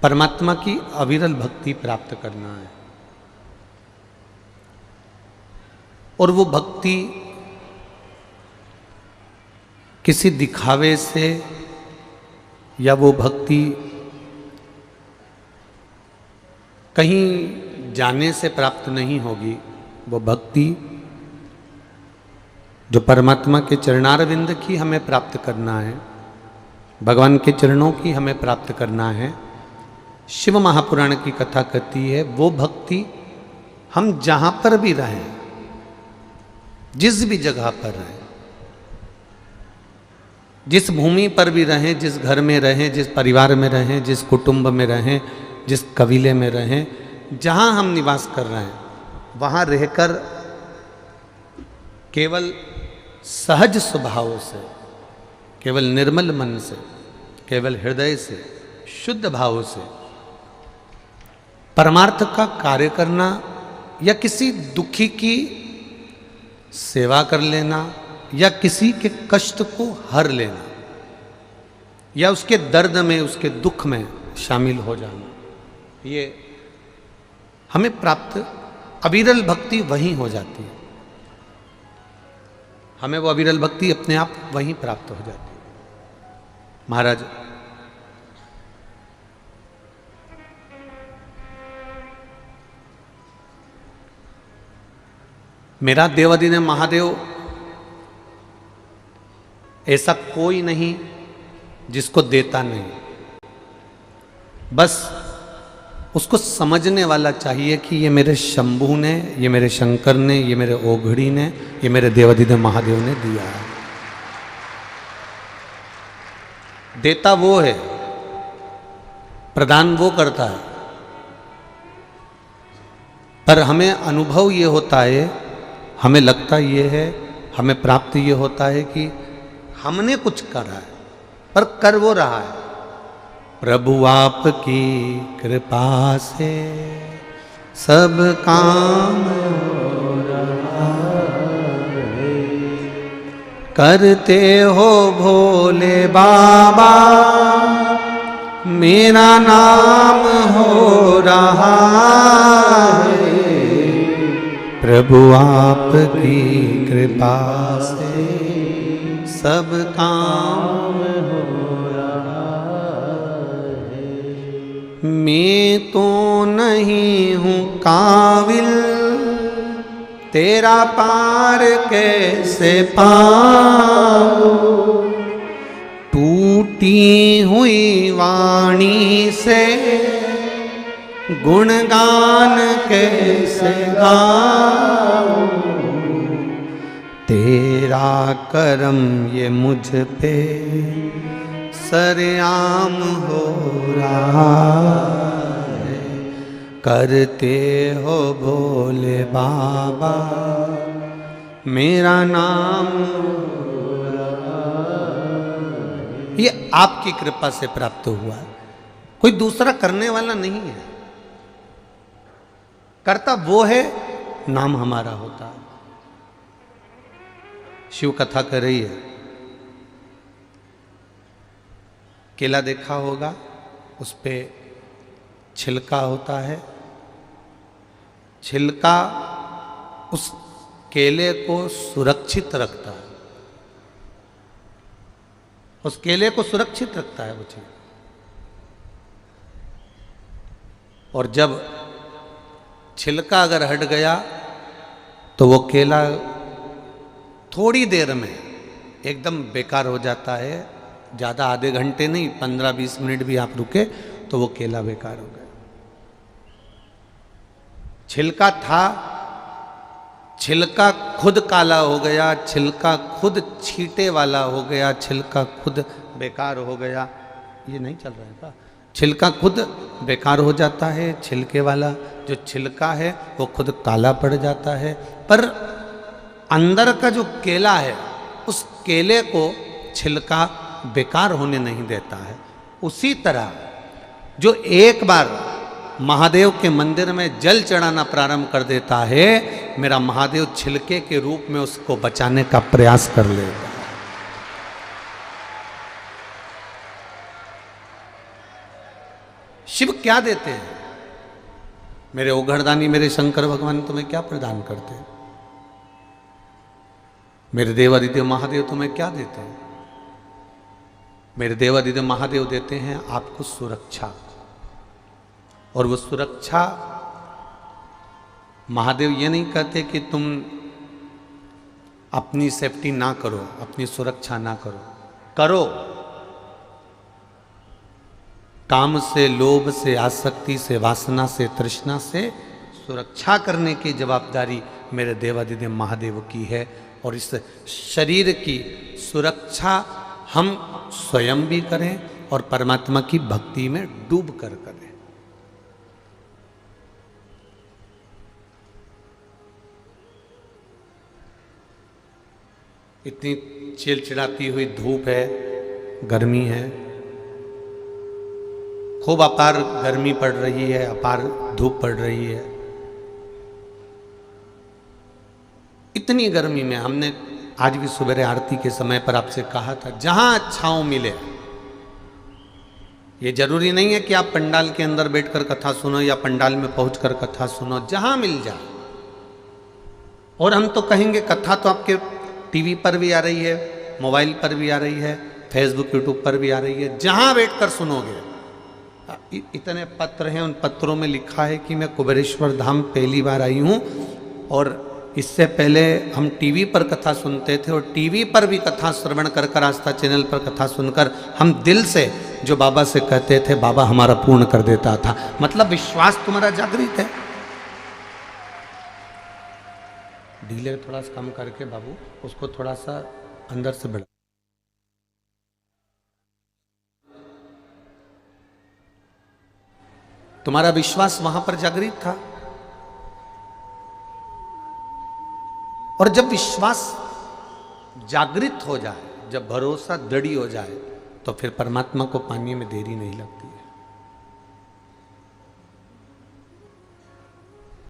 परमात्मा की अविरल भक्ति प्राप्त करना है। और वो भक्ति किसी दिखावे से या वो भक्ति कहीं जाने से प्राप्त नहीं होगी। वो भक्ति जो परमात्मा के चरणारविंद की हमें प्राप्त करना है, भगवान के चरणों की हमें प्राप्त करना है। शिव महापुराण की कथा कहती है वो भक्ति हम जहां पर भी रहें, जिस भी जगह पर रहें, जिस भूमि पर भी रहें, जिस घर में रहें, जिस परिवार में रहें, जिस कुटुंब में रहें, जिस कबीले में रहें, जहां हम निवास कर रहे हैं, वहां रहकर केवल सहज स्वभाव से, केवल निर्मल मन से, केवल हृदय से, शुद्ध भाव से परमार्थ का कार्य करना या किसी दुखी की सेवा कर लेना या किसी के कष्ट को हर लेना या उसके दर्द में, उसके दुख में शामिल हो जाना, ये हमें प्राप्त अविरल भक्ति वहीं हो जाती है। हमें वो अविरल भक्ति अपने आप वहीं प्राप्त हो जाती है। महाराज मेरा देवादिदेव महादेव ऐसा कोई नहीं जिसको देता नहीं, बस उसको समझने वाला चाहिए कि ये मेरे शंभू ने, ये मेरे शंकर ने, ये मेरे ओघड़ी ने, ये मेरे देवादिदेव महादेव ने दिया है। देता वो है, प्रदान वो करता है, पर हमें अनुभव ये होता है, हमें लगता ये है, हमें प्राप्त ये होता है कि हमने कुछ करा है, पर कर वो रहा है। प्रभु आपकी कृपा से सब काम हो रहा है, करते हो भोले बाबा मेरा नाम हो रहा है। प्रभु आपकी कृपा से सब काम हो रहा है। मैं तो नहीं हूँ काबिल, तेरा पार कैसे पाऊं, टूटी हुई वाणी से गुणगान कैसे गाऊं, तेरा करम ये मुझ पे सरेआम हो रहा है। करते हो भोले बाबा मेरा नाम हो रहा है। ये आपकी कृपा से प्राप्त हुआ है, कोई दूसरा करने वाला नहीं है। करता वो है, नाम हमारा होता है। शिव कथा कर रही है, केला देखा होगा, उस पे छिलका होता है। छिलका उस केले को सुरक्षित रखता है, उस केले को सुरक्षित रखता है वो छिलका। और जब छिलका अगर हट गया तो वो केला थोड़ी देर में एकदम बेकार हो जाता है। ज़्यादा आधे घंटे नहीं, 15-20 मिनट भी आप रुके तो वो केला बेकार हो गया। छिलका था, छिलका खुद काला हो गया, छिलका खुद छींटे वाला हो गया, छिलका खुद बेकार हो गया। ये नहीं चल रहा है का? छिलका खुद बेकार हो जाता है, छिलके वाला जो छिलका है वो खुद काला पड़ जाता है, पर अंदर का जो केला है उस केले को छिलका बेकार होने नहीं देता है। उसी तरह जो एक बार महादेव के मंदिर में जल चढ़ाना प्रारंभ कर देता है, मेरा महादेव छिलके के रूप में उसको बचाने का प्रयास कर लेता है। शिव क्या देते हैं? मेरे ओघड़दानी मेरे शंकर भगवान तुम्हें क्या प्रदान करते हैं? मेरे देवादिदेव महादेव तुम्हें क्या देते हैं? मेरे देवादिदेव महादेव देते हैं आपको सुरक्षा। और वो सुरक्षा महादेव ये नहीं कहते कि तुम अपनी सेफ्टी ना करो, अपनी सुरक्षा ना करो, करो। काम से, लोभ से, आसक्ति से, वासना से, तृष्णा से सुरक्षा करने की जवाबदारी मेरे देवादिदेव महादेव की है। और इस शरीर की सुरक्षा हम स्वयं भी करें और परमात्मा की भक्ति में डूब कर करें। इतनी चिलचिलाती हुई धूप है, गर्मी है, खूब अपार गर्मी पड़ रही है, अपार धूप पड़ रही है। इतनी गर्मी में हमने आज भी सुबह आरती के समय पर आपसे कहा था, जहां छांव मिले। ये जरूरी नहीं है कि आप पंडाल के अंदर बैठकर कथा सुनो या पंडाल में पहुंचकर कथा सुनो, जहां मिल जाए। और हम तो कहेंगे कथा तो आपके टीवी पर भी आ रही है, मोबाइल पर भी आ रही है, फेसबुक यूट्यूब पर भी आ रही है, जहां बैठकर सुनोगे। इतने पत्र हैं, उन पत्रों में लिखा है कि मैं कुबेरेश्वर धाम पहली बार आई हूं और इससे पहले हम टीवी पर कथा सुनते थे और टीवी पर भी कथा श्रवण कर आस्था चैनल पर कथा सुनकर हम दिल से जो बाबा से कहते थे, बाबा हमारा पूर्ण कर देता था। मतलब विश्वास तुम्हारा जागृत है। डीले थोड़ा सा कम करके बाबू उसको थोड़ा सा अंदर से बढ़ा। तुम्हारा विश्वास वहां पर जागृत था। और जब विश्वास जागृत हो जाए, जब भरोसा दृढ़ हो जाए, तो फिर परमात्मा को पाने में देरी नहीं लगती है।